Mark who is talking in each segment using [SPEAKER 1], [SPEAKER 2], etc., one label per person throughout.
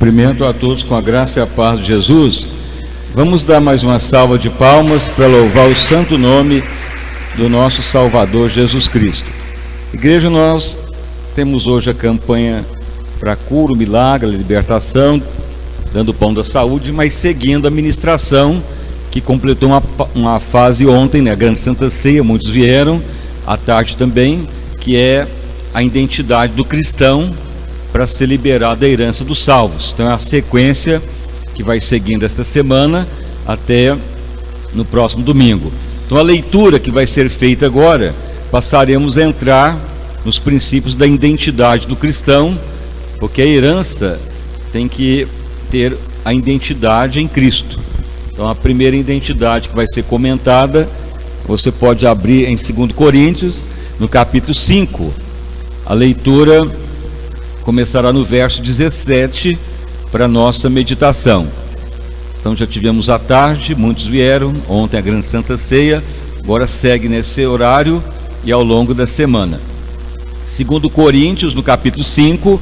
[SPEAKER 1] Cumprimento a todos com a graça e a paz de Jesus. Vamos dar mais uma salva de palmas para louvar o santo nome do nosso Salvador Jesus Cristo. Igreja, nós temos hoje a campanha para cura, o milagre, a libertação, dando o pão da saúde, mas seguindo a ministração que completou uma fase ontem, né? A Grande Santa Ceia, muitos vieram, à tarde também, que é a identidade do cristão para ser liberado da herança dos salvos. Então é a sequência que vai seguindo esta semana até no próximo domingo. Então a leitura que vai ser feita agora, passaremos a entrar nos princípios da identidade do cristão, porque a herança tem que ter a identidade em Cristo. Então a primeira identidade que vai ser comentada, você pode abrir em 2 Coríntios, no capítulo 5. A leitura começará no verso 17 para a nossa meditação. Então já tivemos à tarde, muitos vieram, ontem a Grande Santa Ceia, agora segue nesse horário e ao longo da semana. 2 Coríntios, no capítulo 5,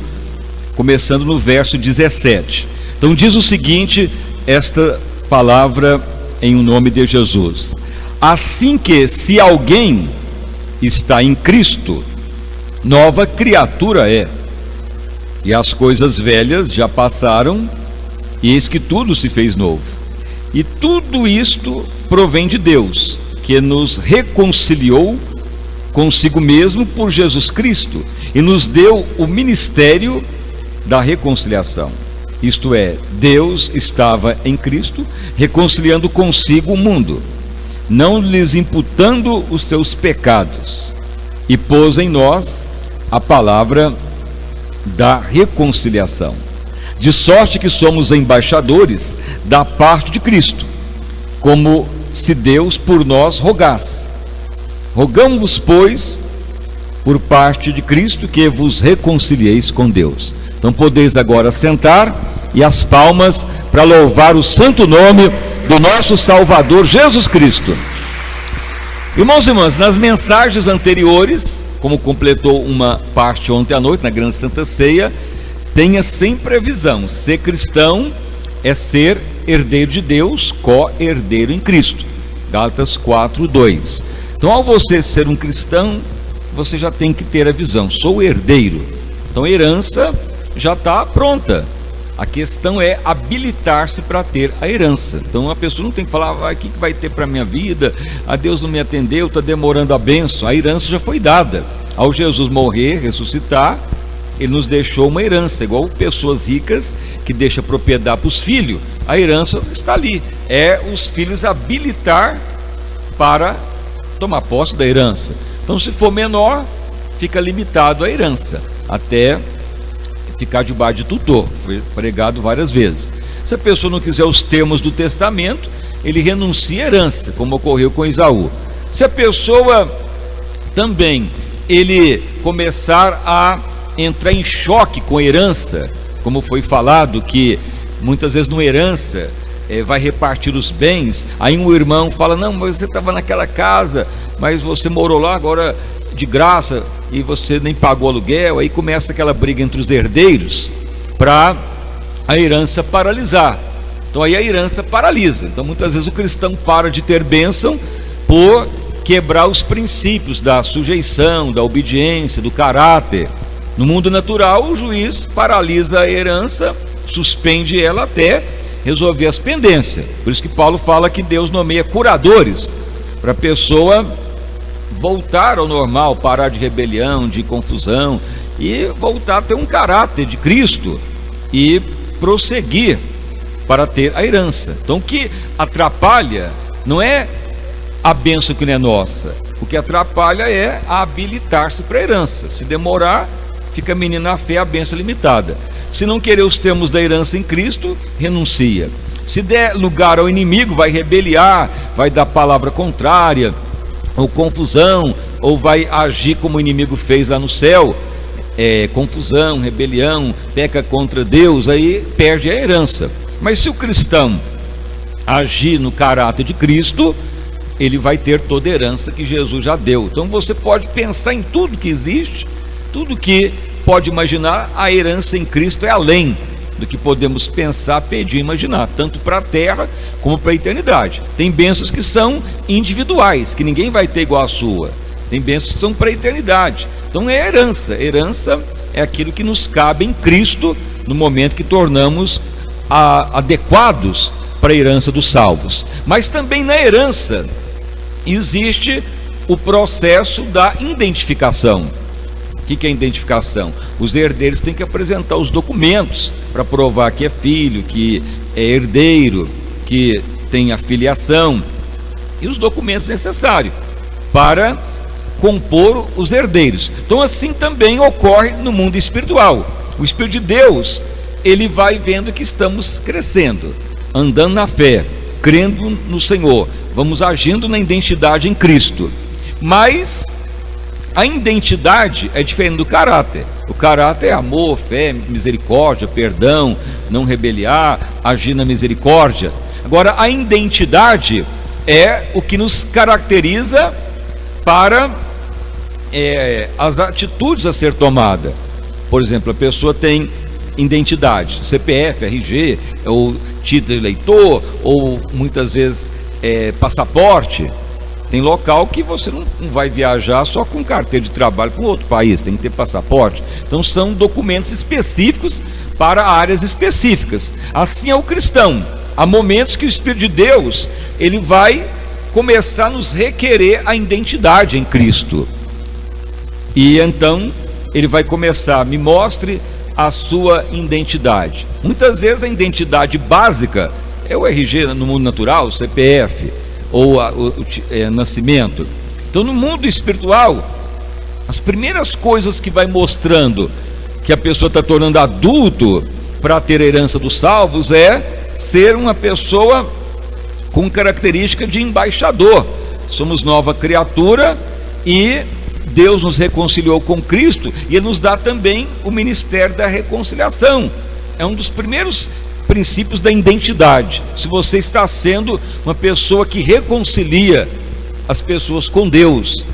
[SPEAKER 1] começando no verso 17. Então diz o seguinte, esta palavra em o nome de Jesus: assim que, se alguém está em Cristo, nova criatura é, e as coisas velhas já passaram, e eis que tudo se fez novo. E tudo isto provém de Deus, que nos reconciliou consigo mesmo por Jesus Cristo, e nos deu o ministério da reconciliação. Isto é, Deus estava em Cristo, reconciliando consigo o mundo, não lhes imputando os seus pecados, e pôs em nós a palavra da reconciliação, de sorte que somos embaixadores da parte de Cristo, como se Deus por nós rogasse. Rogamos-vos, pois, por parte de Cristo, que vos reconcilieis com Deus. Então podeis agora sentar, e as palmas para louvar o santo nome do nosso Salvador Jesus Cristo. Irmãos e irmãs, nas mensagens anteriores, como completou uma parte ontem à noite na Grande Santa Ceia, tenha sempre a visão: ser cristão é ser herdeiro de Deus, co-herdeiro em Cristo. Gálatas 4:2. Então, ao você ser um cristão, você já tem que ter a visão: sou herdeiro. Então a herança já está pronta. A questão é habilitar-se para ter a herança. Então a pessoa não tem que falar: o que vai ter para a minha vida? A Deus não me atendeu, está demorando a bênção. A herança já foi dada. Ao Jesus morrer, ressuscitar, Ele nos deixou uma herança, igual pessoas ricas que deixam propriedade para os filhos. A herança está ali. É os filhos habilitar para tomar posse da herança. Então, se for menor, fica limitado à herança, até ficar debaixo de tutor. Foi pregado várias vezes. Se a pessoa não quiser os termos do testamento, ele renuncia à herança, como ocorreu com Esaú. Se a pessoa também ele começar a entrar em choque com a herança, como foi falado, que muitas vezes numa herança vai repartir os bens, aí um irmão fala: não, mas você estava naquela casa, mas você morou lá agora de graça, e você nem pagou aluguel. Aí começa aquela briga entre os herdeiros para a herança paralisar. Então aí a herança paralisa. Então muitas vezes o cristão para de ter bênção por quebrar os princípios da sujeição, da obediência, do caráter. No mundo natural, o juiz paralisa a herança, suspende ela até resolver as pendências. Por isso que Paulo fala que Deus nomeia curadores para a pessoa voltar ao normal, parar de rebelião, de confusão, e voltar a ter um caráter de Cristo e prosseguir para ter a herança. Então o que atrapalha não é a bênção que não é nossa, o que atrapalha é a habilitar-se para a herança. Se demorar, fica menino na fé, a bênção limitada. Se não querer os termos da herança em Cristo, renuncia. Se der lugar ao inimigo, vai rebeliar, vai dar palavra contrária, ou confusão, ou vai agir como o inimigo fez lá no céu, confusão, rebelião, peca contra Deus, aí perde a herança. Mas se o cristão agir no caráter de Cristo, ele vai ter toda a herança que Jesus já deu. Então você pode pensar em tudo que existe, tudo que pode imaginar, a herança em Cristo é além do que podemos pensar, pedir, imaginar, tanto para a terra como para a eternidade. Tem bênçãos que são individuais, que ninguém vai ter igual a sua. Tem bênçãos que são para a eternidade. Então é herança. Herança é aquilo que nos cabe em Cristo no momento que tornamos adequados para a herança dos salvos. Mas também na herança existe o processo da identificação. O que é identificação? Os herdeiros têm que apresentar os documentos para provar que é filho, que é herdeiro, que tem a filiação e os documentos necessários para compor os herdeiros. Então assim também ocorre no mundo espiritual. O Espírito de Deus, ele vai vendo que estamos crescendo, andando na fé, crendo no Senhor, vamos agindo na identidade em Cristo. Mas a identidade é diferente do caráter. O caráter é amor, fé, misericórdia, perdão, não rebeliar, agir na misericórdia. Agora a identidade é o que nos caracteriza para as atitudes a ser tomada. Por exemplo, a pessoa tem identidade, CPF, RG, ou título de eleitor, ou muitas vezes passaporte. Tem local que você não vai viajar só com carteira de trabalho para outro país, tem que ter passaporte. Então são documentos específicos para áreas específicas. Assim é o cristão. Há momentos que o Espírito de Deus, ele vai começar a nos requerer a identidade em Cristo. E então ele vai começar, me mostre a sua identidade. Muitas vezes a identidade básica é o RG no mundo natural, o CPF, ou nascimento. Então no mundo espiritual, as primeiras coisas que vai mostrando que a pessoa está tornando adulto para ter a herança dos salvos é ser uma pessoa com característica de embaixador. Somos nova criatura e Deus nos reconciliou com Cristo e Ele nos dá também o ministério da reconciliação. É um dos primeiros princípios da identidade. Se você está sendo uma pessoa que reconcilia as pessoas com Deus,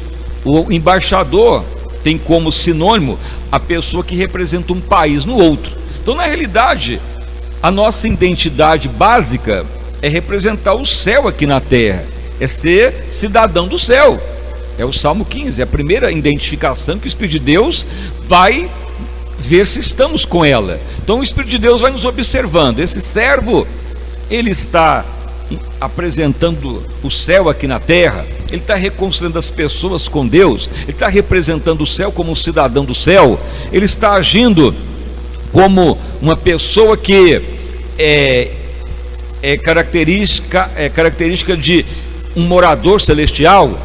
[SPEAKER 1] o embaixador tem como sinônimo a pessoa que representa um país no outro. Então, na realidade, a nossa identidade básica é representar o céu aqui na terra, é ser cidadão do céu. É o Salmo 15, é a primeira identificação que o Espírito de Deus vai ver se estamos com ela. Então o Espírito de Deus vai nos observando. Esse servo, ele está apresentando o céu aqui na terra, ele está reconciliando as pessoas com Deus, ele está representando o céu como um cidadão do céu, ele está agindo como uma pessoa que é característica de um morador celestial.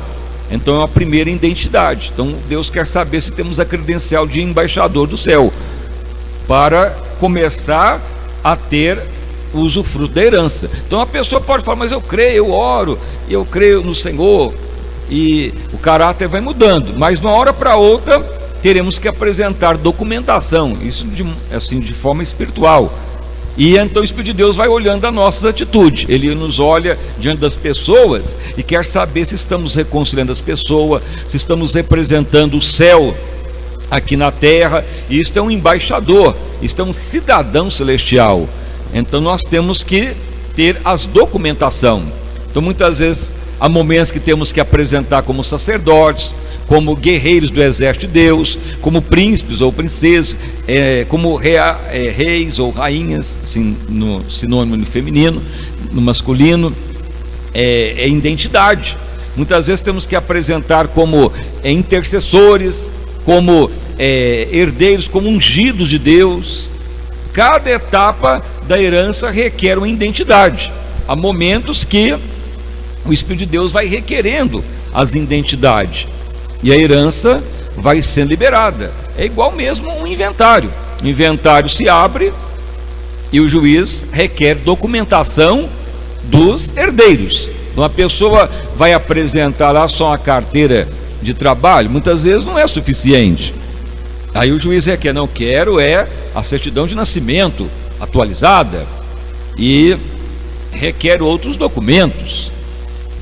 [SPEAKER 1] Então é a primeira identidade. Então Deus quer saber se temos a credencial de embaixador do céu, para começar a ter o usufruto da herança. Então a pessoa pode falar, mas eu creio, eu oro, eu creio no Senhor, e o caráter vai mudando, mas de uma hora para outra teremos que apresentar documentação, isso de forma espiritual. E então o Espírito de Deus vai olhando as nossas atitudes. Ele nos olha diante das pessoas e quer saber se estamos reconciliando as pessoas, se estamos representando o céu aqui na terra. E isto é um embaixador, isto é um cidadão celestial. Então nós temos que ter as documentação. Então muitas vezes há momentos que temos que apresentar como sacerdotes, como guerreiros do exército de Deus, como príncipes ou princesas, como reis ou rainhas, assim, no sinônimo no feminino, no masculino, é identidade. Muitas vezes temos que apresentar como intercessores, como herdeiros, como ungidos de Deus. Cada etapa da herança requer uma identidade. Há momentos que o Espírito de Deus vai requerendo as identidades, e a herança vai sendo liberada. É igual mesmo um inventário. O inventário se abre e o juiz requer documentação dos herdeiros. Então a pessoa vai apresentar lá só uma carteira de trabalho, muitas vezes não é suficiente. Aí o juiz requer, não, quero a certidão de nascimento atualizada, e requer outros documentos.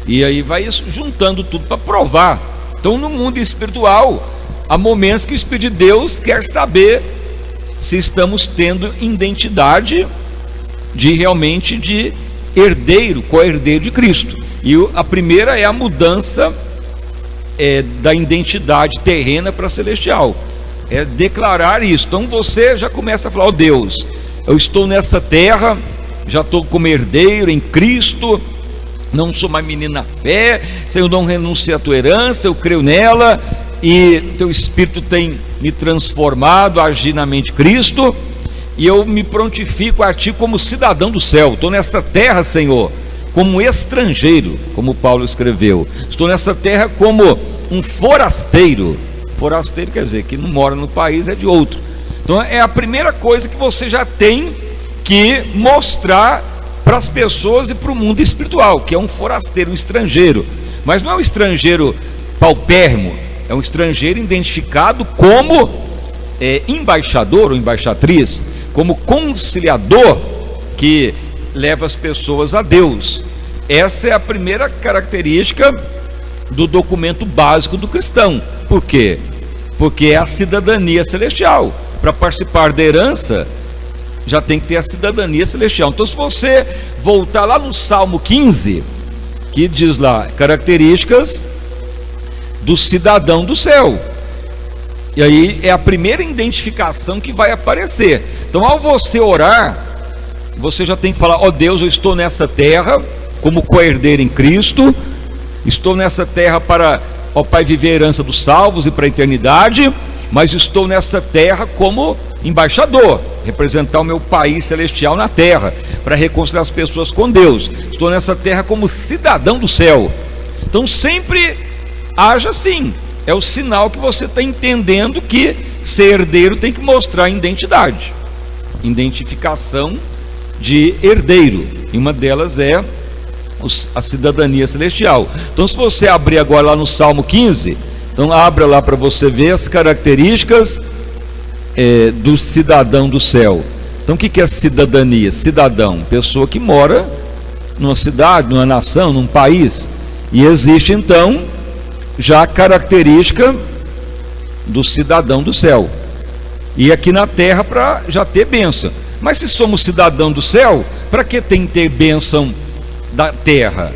[SPEAKER 1] E aí vai juntando tudo para provar. Então no mundo espiritual há momentos que o Espírito de Deus quer saber se estamos tendo identidade realmente de herdeiro, co-herdeiro de Cristo. E a primeira é a mudança da identidade terrena para celestial, é declarar isso. Então você já começa a falar: ó Deus, eu estou nessa terra, já estou como herdeiro em Cristo, não sou mais menino na fé, Senhor, não renuncio à tua herança, eu creio nela, e teu Espírito tem me transformado a agir na mente de Cristo, e eu me prontifico a ti como cidadão do céu. Estou nessa terra, Senhor, como estrangeiro, como Paulo escreveu. Estou nessa terra como um forasteiro. Forasteiro quer dizer que não mora no país, é de outro. Então é a primeira coisa que você já tem que mostrar para as pessoas e para o mundo espiritual, que é um forasteiro, um estrangeiro. Mas não é um estrangeiro paupérrimo, é um estrangeiro identificado como embaixador ou embaixatriz, como conciliador, que leva as pessoas a Deus. Essa é a primeira característica do documento básico do cristão. Por quê? Porque é a cidadania celestial. Para participar da herança, já tem que ter a cidadania celestial. Então, se você voltar lá no Salmo 15, que diz lá, características do cidadão do céu, e aí é a primeira identificação que vai aparecer. Então, ao você orar, você já tem que falar: ó Deus, eu estou nessa terra como co-herdeiro em Cristo, estou nessa terra para, ó Pai, viver a herança dos salvos e para a eternidade, mas estou nessa terra como embaixador, representar o meu país celestial na terra, para reconciliar as pessoas com Deus. Estou nessa terra como cidadão do céu. Então sempre haja assim. É o sinal que você está entendendo que ser herdeiro tem que mostrar identidade, identificação de herdeiro, e uma delas é a cidadania celestial. Então, se você abrir agora lá no Salmo 15, então abra lá para você ver as características do cidadão do céu. Então, o que é cidadania? Cidadão, pessoa que mora numa cidade, numa nação, num país. E existe então já a característica do cidadão do céu, e aqui na terra para já ter bênção. Mas se somos cidadão do céu, para que tem que ter bênção da terra?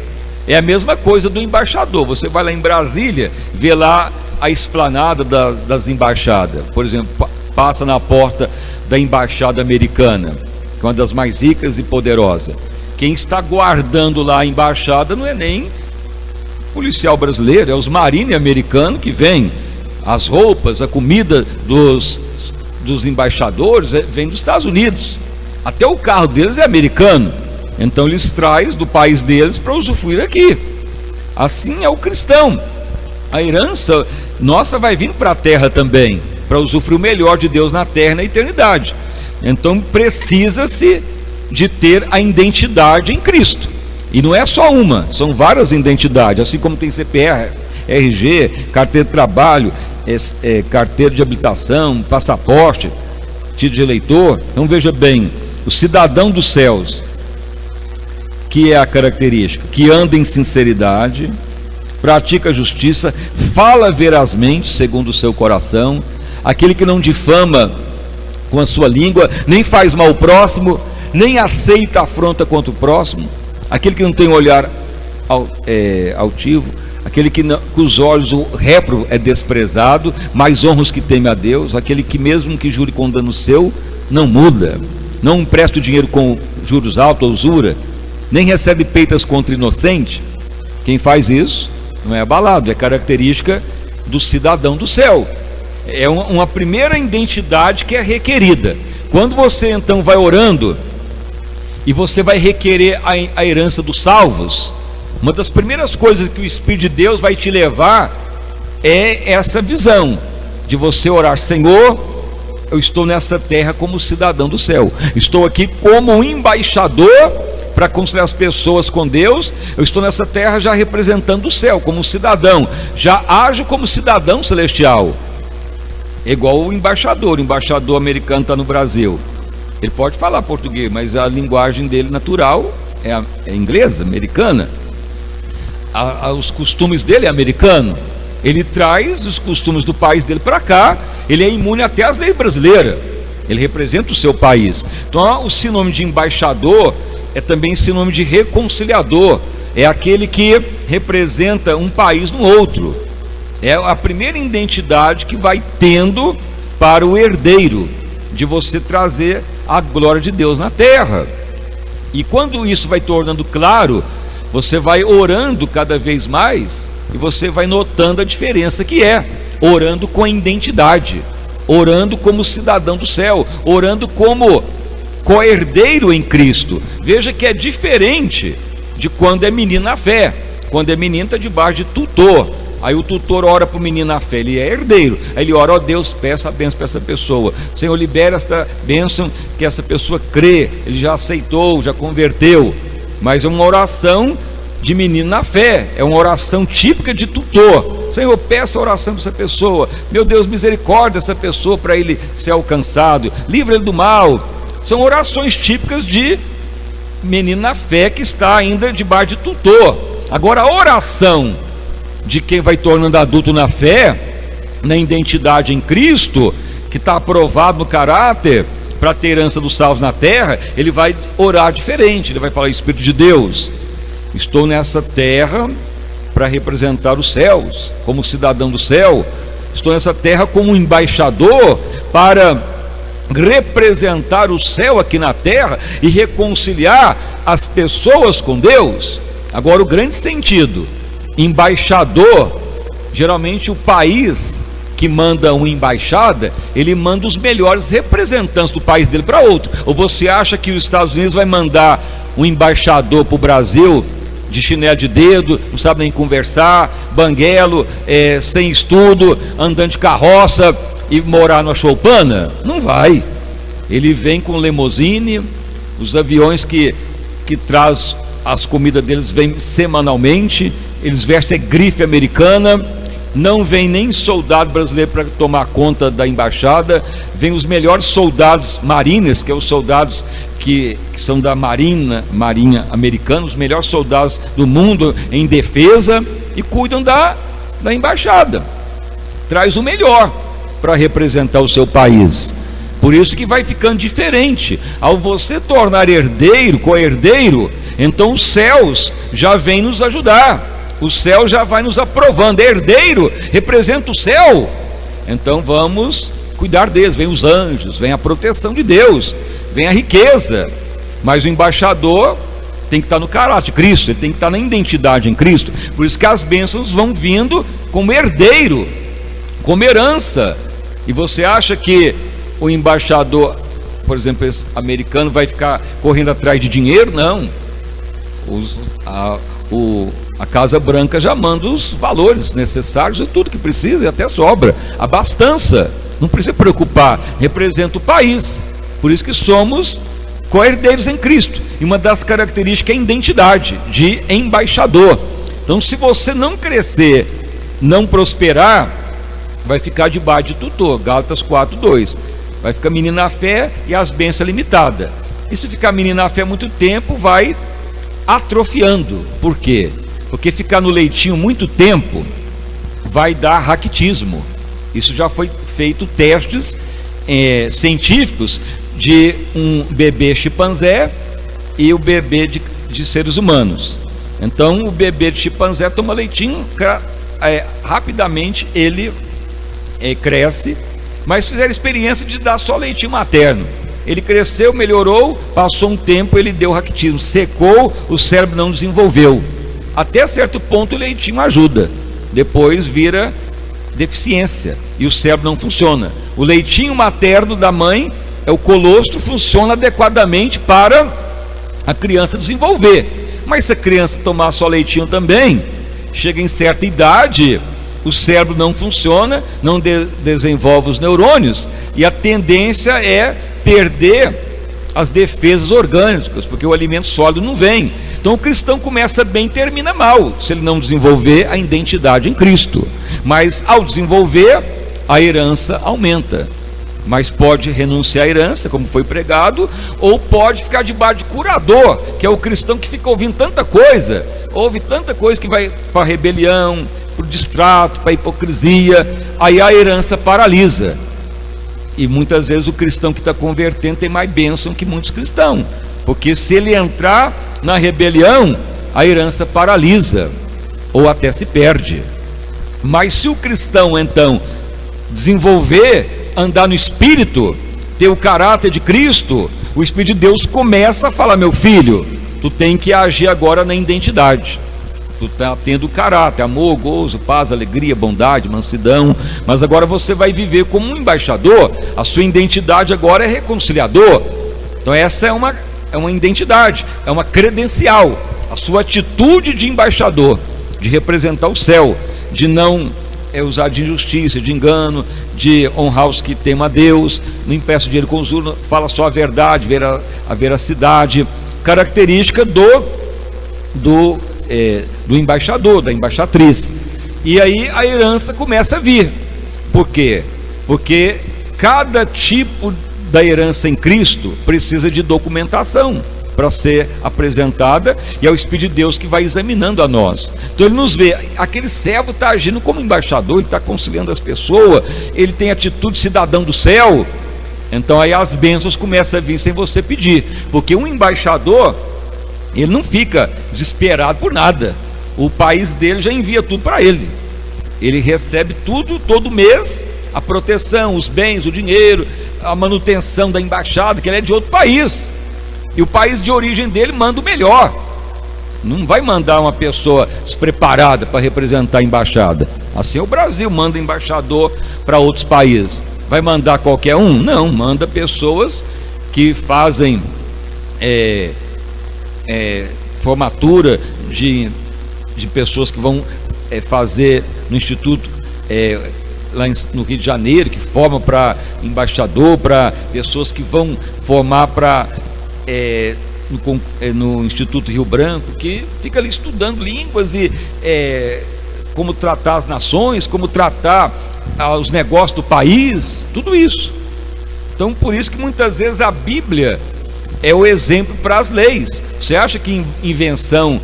[SPEAKER 1] É a mesma coisa do embaixador. Você vai lá em Brasília, vê lá a esplanada das embaixadas, por exemplo, passa na porta da embaixada americana, que é uma das mais ricas e poderosas. Quem está guardando lá a embaixada não é nem policial brasileiro, é os marines americanos que vêm. As roupas, a comida dos embaixadores vem dos Estados Unidos, até o carro deles é americano. Então eles trazem do país deles para usufruir aqui. Assim é o cristão. A herança nossa vai vindo para a terra também, para usufruir o melhor de Deus na terra e na eternidade. Então precisa-se de ter a identidade em Cristo. E não é só uma, são várias identidades, assim como tem CPR, RG, carteira de trabalho, carteira de habilitação, passaporte, título de eleitor. Então veja bem, o cidadão dos céus, que é a característica, que anda em sinceridade, pratica a justiça, fala verazmente segundo o seu coração, aquele que não difama com a sua língua, nem faz mal ao próximo, nem aceita afronta contra o próximo, aquele que não tem olhar altivo, aquele que os olhos o répro é desprezado, mas honra os que temem a Deus, aquele que mesmo que jure com dano seu, não muda, não empresta o dinheiro com juros altos ou usura, nem recebe peitas contra inocente. Quem faz isso não é abalado, é característica do cidadão do céu. É uma primeira identidade que é requerida. Quando você então vai orando e você vai requerer a herança dos salvos, uma das primeiras coisas que o Espírito de Deus vai te levar é essa visão de você orar: Senhor, eu estou nessa terra como cidadão do céu, estou aqui como um embaixador para conciliar as pessoas com Deus, eu estou nessa terra já representando o céu, como um cidadão, já ajo como cidadão celestial. É igual o embaixador americano está no Brasil, ele pode falar português, mas a linguagem dele natural é inglesa, americana. Os costumes dele é americano, ele traz os costumes do país dele para cá, ele é imune até às leis brasileiras. ele representa o seu país. Então o sinônimo de embaixador é também sinônimo de reconciliador, é aquele que representa um país no outro, é a primeira identidade que vai tendo para o herdeiro, de você trazer a glória de Deus na terra. E quando isso vai tornando claro, você vai orando cada vez mais, e você vai notando a diferença que é, orando com a identidade, orando como cidadão do céu, orando como co-herdeiro em Cristo. Veja que é diferente de quando é menino na fé. Quando é menino está debaixo de tutor, aí o tutor ora para o menino na fé, ele é herdeiro, aí ele ora: ó Deus, peça a bênção para essa pessoa, Senhor, libera esta bênção, que essa pessoa crê, ele já aceitou, já converteu. Mas é uma oração de menino na fé, é uma oração típica de tutor. Senhor, peço a oração para essa pessoa, meu Deus, misericórdia dessa pessoa para ele ser alcançado, livra ele do mal. São orações típicas de menino na fé que está ainda debaixo de tutor. Agora, a oração de quem vai tornando adulto na fé, na identidade em Cristo, que está aprovado no caráter para ter herança dos salvos na terra, ele vai orar diferente. Ele vai falar: Espírito de Deus, estou nessa terra para representar os céus, como cidadão do céu. Estou nessa terra como embaixador para representar o céu aqui na terra e reconciliar as pessoas com Deus. Agora, o grande sentido: embaixador, geralmente o país que manda uma embaixada, ele manda os melhores representantes do país dele para outro. Ou você acha que os Estados Unidos vai mandar um embaixador para o Brasil de chinelo de dedo, não sabe nem conversar, banguelo, sem estudo, andando de carroça e morar na choupana? Não vai. Ele vem com limousine, os aviões que traz as comidas deles vêm semanalmente, eles vestem grife americana, não vem nem soldado brasileiro para tomar conta da embaixada, vem os melhores soldados marines, que são os soldados que são da marinha americana, os melhores soldados do mundo em defesa, e cuidam da embaixada. Traz o melhor para representar o seu país. Por isso que vai ficando diferente. Ao você tornar herdeiro, co-herdeiro, então os céus já vêm nos ajudar, o céu já vai nos aprovando. Herdeiro representa o céu, então vamos cuidar deles. Vem os anjos, vem a proteção de Deus, vem a riqueza. Mas o embaixador tem que estar no caráter de Cristo, ele tem que estar na identidade em Cristo. Por isso que as bênçãos vão vindo como herdeiro, como herança. E você acha que o embaixador, por exemplo, esse americano, vai ficar correndo atrás de dinheiro? Não. A Casa Branca já manda os valores necessários e tudo que precisa, e até sobra, abastança, não precisa preocupar, representa o país. Por isso que somos co-herdeiros em Cristo, e uma das características é a identidade de embaixador. Então, se você não crescer, não prosperar, vai ficar debaixo de tutor. Gálatas 4:2, vai ficar menino na fé e as bênçãos limitadas. E se ficar menino na fé muito tempo, vai atrofiando. Por quê? Porque ficar no leitinho muito tempo vai dar raquitismo. Isso já foi feito testes científicos de um bebê chimpanzé e o bebê de seres humanos. Então o bebê de chimpanzé toma leitinho, rapidamente ele cresce, mas fizeram experiência de dar só leitinho materno. Ele cresceu, melhorou, passou um tempo, ele deu raquitismo, secou, o cérebro não desenvolveu. Até certo ponto o leitinho ajuda, depois vira deficiência e o cérebro não funciona. O leitinho materno da mãe, o colostro, funciona adequadamente para a criança desenvolver. Mas se a criança tomar só leitinho também, chega em certa idade, o cérebro não funciona, não desenvolve os neurônios, e a tendência é perder as defesas orgânicas, porque o alimento sólido não vem. Então o cristão começa bem e termina mal, se ele não desenvolver a identidade em Cristo. Mas ao desenvolver, a herança aumenta. Mas pode renunciar à herança, como foi pregado, ou pode ficar debaixo de curador, que é o cristão que fica ouvindo tanta coisa, ouve tanta coisa que vai para a rebelião, para o distrato, para a hipocrisia, aí a herança paralisa. E muitas vezes o cristão que está convertendo tem mais bênção que muitos cristãos, porque se ele entrar na rebelião, a herança paralisa ou até se perde. Mas se o cristão então desenvolver, andar no Espírito, ter o caráter de Cristo, o Espírito de Deus começa a falar: meu filho, tu tem que agir agora na identidade. Tu está tendo caráter, amor, gozo, paz, alegria, bondade, mansidão, mas agora você vai viver como um embaixador. A sua identidade agora é reconciliador. Então essa é uma identidade, é uma credencial, a sua atitude de embaixador, de representar o céu, de não usar de injustiça, de engano, de honrar os que temem a Deus, não empresta dinheiro com usura, fala só a verdade, a veracidade, característica do embaixador, da embaixatriz. E aí a herança começa a vir. Por quê? Porque cada tipo da herança em Cristo precisa de documentação para ser apresentada, e é o Espírito de Deus que vai examinando a nós. Então ele nos vê, aquele servo está agindo como embaixador, ele está conciliando as pessoas, ele tem atitude de cidadão do céu. Então aí as bênçãos começam a vir sem você pedir, porque um embaixador, ele não fica desesperado por nada. O país dele já envia tudo para ele. Ele recebe tudo, todo mês, a proteção, os bens, o dinheiro, a manutenção da embaixada, que ele é de outro país. E o país de origem dele manda o melhor. Não vai mandar uma pessoa despreparada para representar a embaixada. Assim o Brasil manda embaixador para outros países. Vai mandar qualquer um? Não, manda pessoas que fazem formatura de pessoas que vão fazer no Instituto lá no Rio de Janeiro, que formam para embaixador, para pessoas que vão formar para no Instituto Rio Branco, que fica ali estudando línguas e como tratar as nações, como tratar os negócios do país, tudo isso. Então por isso que muitas vezes a Bíblia é o exemplo para as leis. Você acha que invenção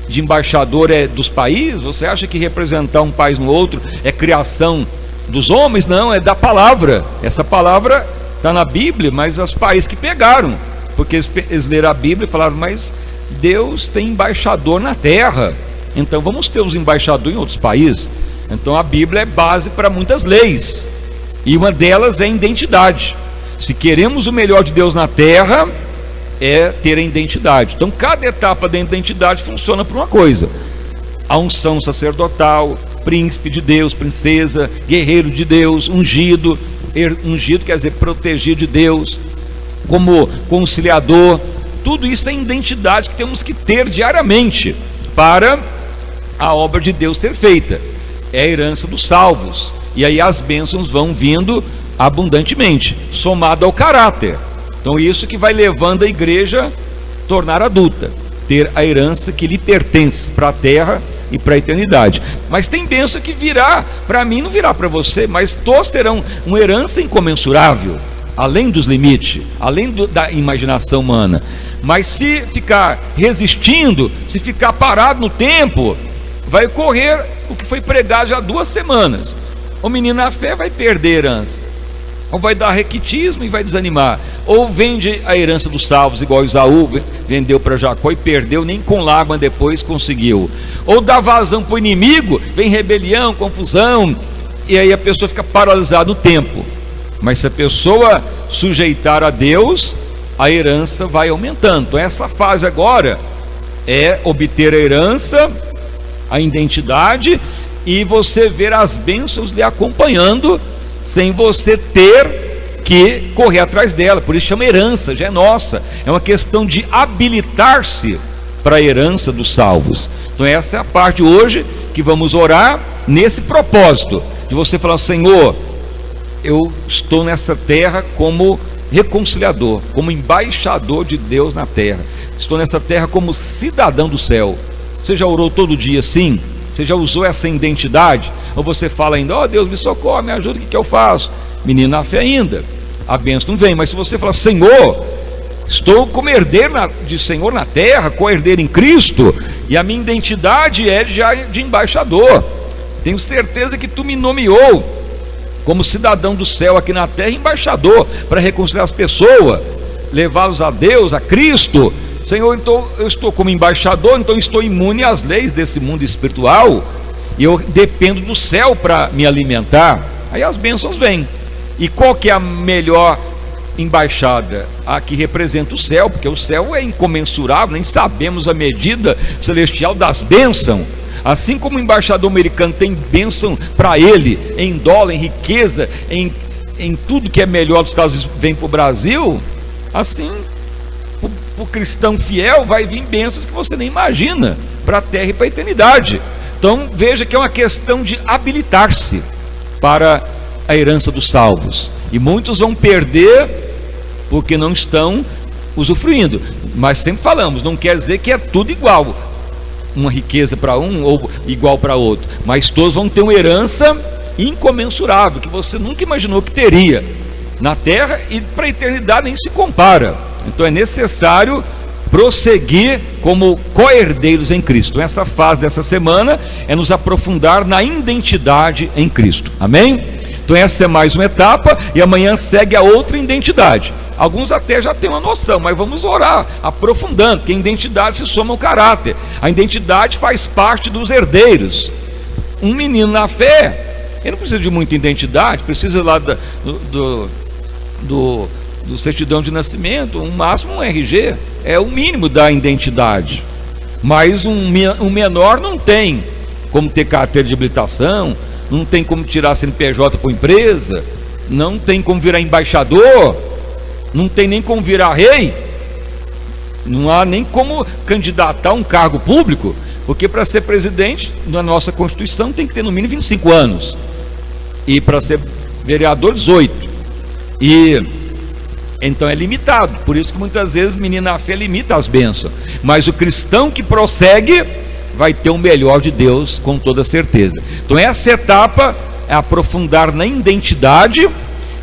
[SPEAKER 1] de embaixador é dos países? Você acha que representar um país no outro é criação dos homens? Não, é da palavra. Essa palavra está na Bíblia, mas os países que pegaram, porque eles leram a Bíblia e falaram: mas Deus tem embaixador na terra, então vamos ter os embaixadores em outros países. Então a Bíblia é base para muitas leis, e uma delas é a identidade. Se queremos o melhor de Deus na terra, é ter a identidade. Então cada etapa da identidade funciona por uma coisa: a unção sacerdotal, príncipe de Deus, princesa, guerreiro de Deus, ungido. Ungido quer dizer protegido de Deus, como conciliador. Tudo isso é identidade que temos que ter diariamente para a obra de Deus ser feita. É a herança dos salvos, e aí as bênçãos vão vindo abundantemente, somado ao caráter. Então isso que vai levando a igreja a tornar adulta, ter a herança que lhe pertence para a terra e para a eternidade. Mas tem bênção que virá para mim, não virá para você, mas todos terão uma herança incomensurável, além dos limites, além da imaginação humana. Mas se ficar resistindo, se ficar parado no tempo, vai ocorrer o que foi pregado já há 2 semanas. O menino na fé vai perder a herança, ou vai dar requitismo e vai desanimar, ou vende a herança dos salvos, igual Esaú vendeu para Jacó e perdeu, nem com lágrima depois conseguiu, ou dá vazão para o inimigo, vem rebelião, confusão, e aí a pessoa fica paralisada no tempo. Mas se a pessoa sujeitar a Deus, a herança vai aumentando. Então essa fase agora é obter a herança, a identidade, e você ver as bênçãos lhe acompanhando, sem você ter que correr atrás dela. Por isso chama herança, já é nossa. É uma questão de habilitar-se para a herança dos salvos. Então essa é a parte hoje que vamos orar nesse propósito, de você falar: Senhor, eu estou nessa terra como reconciliador, como embaixador de Deus na terra. Estou nessa terra como cidadão do céu. Você já orou todo dia assim? Você já usou essa identidade? Ou você fala ainda: ó Deus, me socorre, me ajuda, o que eu faço? Menino na fé ainda, a bênção não vem. Mas se você falar: Senhor, estou como herdeiro de Senhor na terra, co-herdeiro em Cristo, e a minha identidade é já de embaixador. Tenho certeza que tu me nomeou como cidadão do céu aqui na terra, embaixador para reconciliar as pessoas, levá-los a Deus, a Cristo. Senhor, então eu estou como embaixador, então estou imune às leis desse mundo espiritual, e eu dependo do céu para me alimentar. Aí as bênçãos vêm. E qual que é a melhor embaixada? A que representa o céu, porque o céu é incomensurável, nem sabemos a medida celestial das bênçãos. Assim como o embaixador americano tem bênção para ele, em dólar, em riqueza, em tudo que é melhor dos Estados Unidos vem para o Brasil, assim o cristão fiel vai vir bênçãos que você nem imagina, para a terra e para a eternidade. Então veja que é uma questão de habilitar-se para a herança dos salvos, e muitos vão perder porque não estão usufruindo. Mas sempre falamos, não quer dizer que é tudo igual, uma riqueza para um ou igual para outro, mas todos vão ter uma herança incomensurável, que você nunca imaginou que teria na terra, e para a eternidade nem se compara. Então é necessário prosseguir como co-herdeiros em Cristo. Essa fase dessa semana é nos aprofundar na identidade em Cristo, amém? Então essa é mais uma etapa, e amanhã segue a outra identidade. Alguns até já têm uma noção, mas vamos orar, aprofundando, porque a identidade se soma ao caráter. A identidade faz parte dos herdeiros. Um menino na fé, ele não precisa de muita identidade, precisa lá do certidão de nascimento, um máximo um RG, é o mínimo da identidade. Mas um menor não tem como ter carteira de habilitação, não tem como tirar CNPJ por empresa, não tem como virar embaixador, não tem nem como virar rei, não há nem como candidatar a um cargo público, porque para ser presidente, na nossa Constituição, tem que ter no mínimo 25 anos, e para ser vereador 18, e então é limitado. Por isso que muitas vezes menino na fé limita as bênçãos, mas o cristão que prossegue vai ter o melhor de Deus com toda certeza. Então essa etapa é aprofundar na identidade,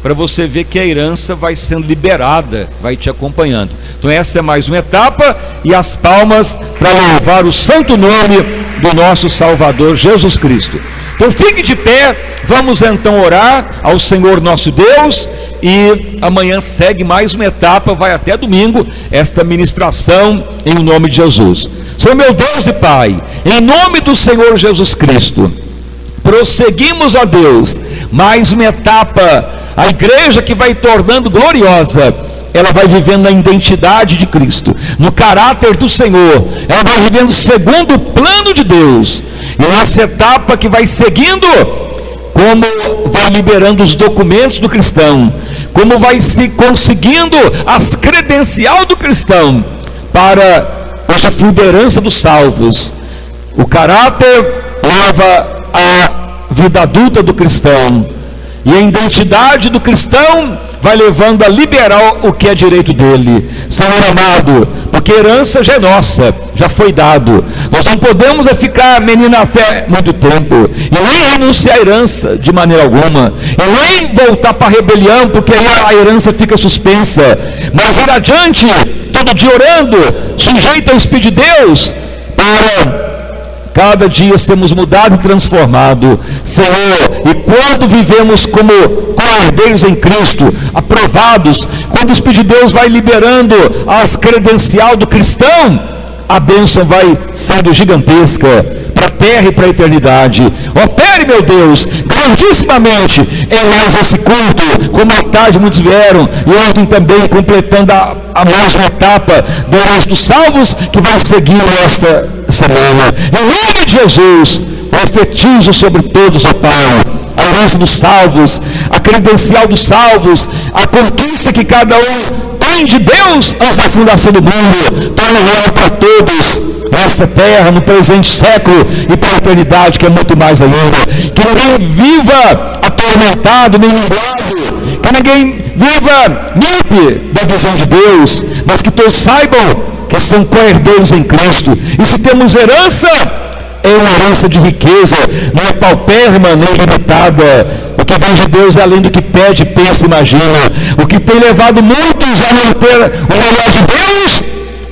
[SPEAKER 1] para você ver que a herança vai sendo liberada, vai te acompanhando. Então essa é mais uma etapa, e as palmas para louvar o santo nome do nosso Salvador Jesus Cristo. Então fique de pé, vamos então orar ao Senhor nosso Deus, e amanhã segue mais uma etapa, vai até domingo, esta ministração em nome de Jesus. Senhor meu Deus e Pai, em nome do Senhor Jesus Cristo, prosseguimos, ó Deus, mais uma etapa, a igreja que vai tornando gloriosa, ela vai vivendo na identidade de Cristo, no caráter do Senhor, ela vai vivendo segundo o plano de Deus, e nessa etapa que vai seguindo, como vai liberando os documentos do cristão, como vai se conseguindo as credencial do cristão, para a liderança dos salvos. O caráter leva a vida adulta do cristão, e a identidade do cristão vai levando a liberar o que é direito dele. Senhor amado, porque a herança já é nossa, já foi dado. Nós não podemos ficar menino na fé muito tempo, e nem renunciar à herança de maneira alguma, e nem voltar para a rebelião, porque aí a herança fica suspensa, mas ir adiante, todo dia orando, sujeito ao Espírito de Deus, para cada dia sermos mudados e transformados, Senhor. E quando vivemos como co-herdeiros em Cristo, aprovados, quando o Espírito de Deus vai liberando as credencial do cristão, a bênção vai sendo gigantesca para a terra e para a eternidade. Opere, meu Deus, grandissimamente em nós esse culto, como à tarde muitos vieram, e ontem também, completando a mais uma etapa da herança dos salvos, que vai seguir esta semana. Em nome de Jesus, profetizo sobre todos, ó Pai, a herança dos salvos, a credencial dos salvos, a conquista que cada um tem de Deus antes da fundação do mundo, torna real para todos, nesta terra, no presente século e para a eternidade, que é muito mais ainda. Que ninguém viva atormentado, nem nublado, que ninguém viva míope da visão de Deus, mas que todos saibam que são co-herdeiros em Cristo. E se temos herança, é uma herança de riqueza, não é paupérrima nem limitada. O que vem de Deus é além do que pede, pensa, imagina. O que tem levado muitos a não ter o melhor de Deus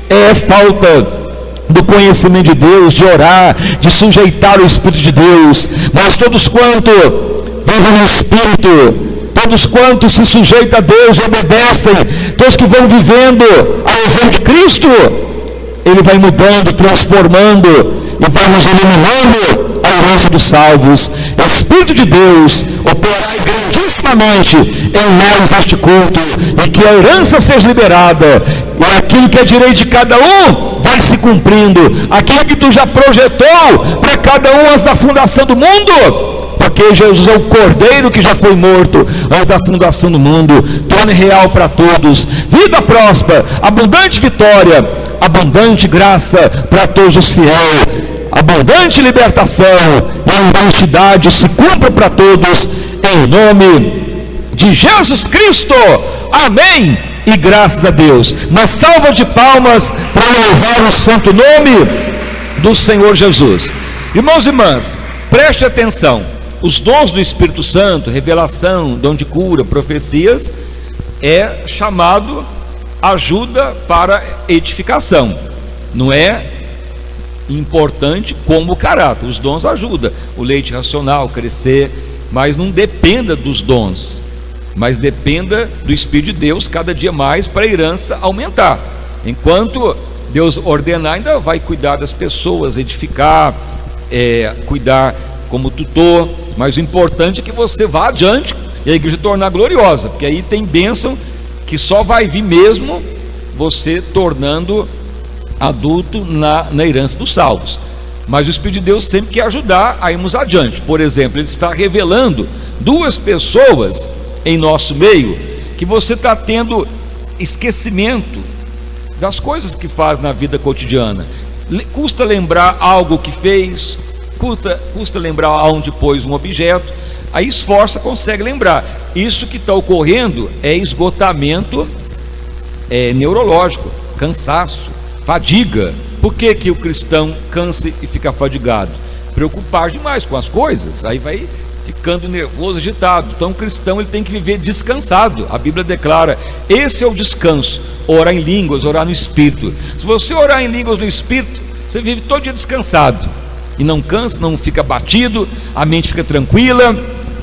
[SPEAKER 1] é falta do conhecimento de Deus, de orar, de sujeitar o Espírito de Deus. Mas todos quanto vivem no Espírito, todos quantos se sujeitam a Deus e obedecem, todos que vão vivendo ao exemplo de Cristo, Ele vai mudando, transformando e vai nos eliminando a herança dos salvos. O Espírito de Deus operai grandissimamente em nós este culto, e que a herança seja liberada, e aquilo que é direito de cada um vai se cumprindo, aquilo que tu já projetou para cada um antes da fundação do mundo, porque Jesus é o Cordeiro que já foi morto antes da fundação do mundo. Torne real para todos vida próspera, abundante vitória, abundante graça para todos os fiéis, abundante libertação e a honestidade se cumpra para todos, em nome de Jesus Cristo, amém, e graças a Deus. Uma salva de palmas para louvar o santo nome do Senhor Jesus. Irmãos e irmãs, preste atenção. Os dons do Espírito Santo, revelação, dom de cura, profecias, é chamado ajuda para edificação. Não é importante como o caráter. Os dons ajudam o leite racional crescer, mas não dependa dos dons, mas dependa do Espírito de Deus cada dia mais para a herança aumentar. Enquanto Deus ordenar, ainda vai cuidar das pessoas, edificar, cuidar como tutor, mas o importante é que você vá adiante e a igreja tornar gloriosa, porque aí tem bênção que só vai vir mesmo você tornando adulto na herança dos salvos. Mas o Espírito de Deus sempre quer ajudar a irmos adiante. Por exemplo, Ele está revelando duas pessoas em nosso meio que você está tendo esquecimento das coisas que faz na vida cotidiana. Custa lembrar algo que fez, custa lembrar aonde pôs um objeto, aí esforça, consegue lembrar. Isso que está ocorrendo é esgotamento neurológico, cansaço, fadiga. Por que o cristão cansa e fica fadigado? Preocupar demais com as coisas, aí vai ficando nervoso, agitado. Então o cristão ele tem que viver descansado. A Bíblia declara, esse é o descanso, orar em línguas, orar no Espírito. Se você orar em línguas no Espírito, você vive todo dia descansado, e não cansa, não fica batido, a mente fica tranquila,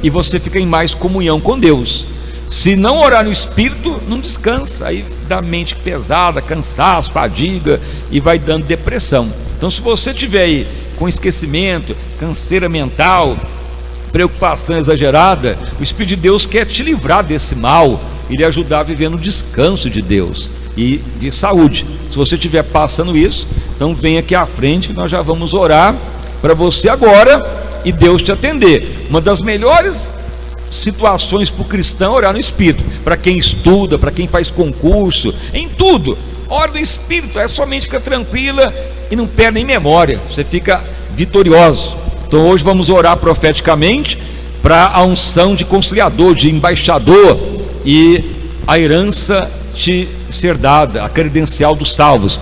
[SPEAKER 1] e você fica em mais comunhão com Deus. Se não orar no Espírito, não descansa, aí dá mente pesada, cansaço, fadiga, e vai dando depressão. Então se você tiver aí com esquecimento, canseira mental, preocupação exagerada, o Espírito de Deus quer te livrar desse mal e lhe ajudar a viver no descanso de Deus e de saúde. Se você estiver passando isso, então vem aqui à frente que nós já vamos orar para você agora e Deus te atender. Uma das melhores situações para o cristão é orar no Espírito. Para quem estuda, para quem faz concurso, em tudo, ora no Espírito, sua mente fica tranquila e não perde nem memória, você fica vitorioso. Então hoje vamos orar profeticamente para a unção de conciliador, de embaixador, e a herança te ser dada, a credencial dos salvos.